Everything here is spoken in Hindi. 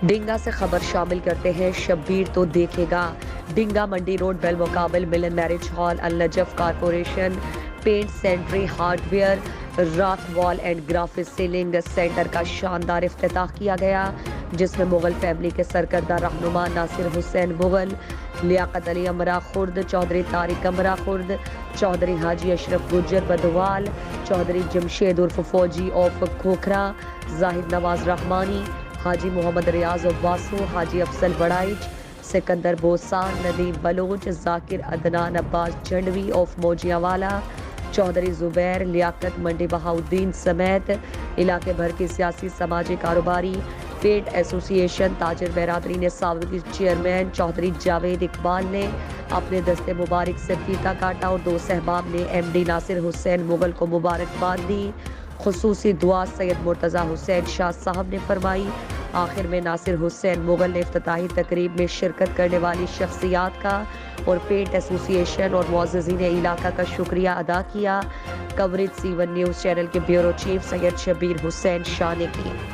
डिंगा से खबर शामिल करते हैं, शब्बीर तो देखेगा। डिंगा मंडी रोड बेल मुकाबिल Milan marriage hall Al Najaf corporation paint sanitary hardware रात wall and graphic ceiling centre का शानदार इफ्तिताह किया गया, जिसमें मुगल फैमिली के सरकर्दा रहनुमा नासिर हुसैन मुगल, लियाकत अली अमरा खुर्द, चौधरी तारिक अमरा खुर्द, चौधरी हाजी अशरफ गुज्जर बदवाल, चौधरी जमशेद उर्फ फौजी ऑफ खोखरा, जाहिद नवाज रहमानी, हाजी मोहम्मद रियाज वासू, हाजी अफसल बड़ाइच, सिकंदर बोसान, नदीम बलोच, जाकिर अदनान अब्बास चंडवी ऑफ मोजियावाला, चौधरी जुबैर, लियाकत मंडी बहाउद्दीन समेत इलाके भर की सियासी समाजी कारोबारी पेंट एसोसिएशन ताजिर बरादरी ने साबिक चेयरमैन चौधरी जावेद इकबाल ने अपने दस्ते मुबारक से फीता काटा और दो सहबाब ने एमडी नासिर हुसैन मुगल को मुबारकबाद दी। खुसूसी दुआ सैयद मुर्तज़ा हुसैन शाह साहब ने फरमाई। आखिर में नासिर हुसैन मुगल ने इफ्तिताही तकरीब में शिरकत करने वाली शख्सियात का और पेंट एसोसिएशन और मुअज़्ज़िज़ीन इलाका का शुक्रिया अदा किया। कवरेज C1 न्यूज़ चैनल के ब्यूरो चीफ सैयद शब्बीर हुसैन शाह ने की।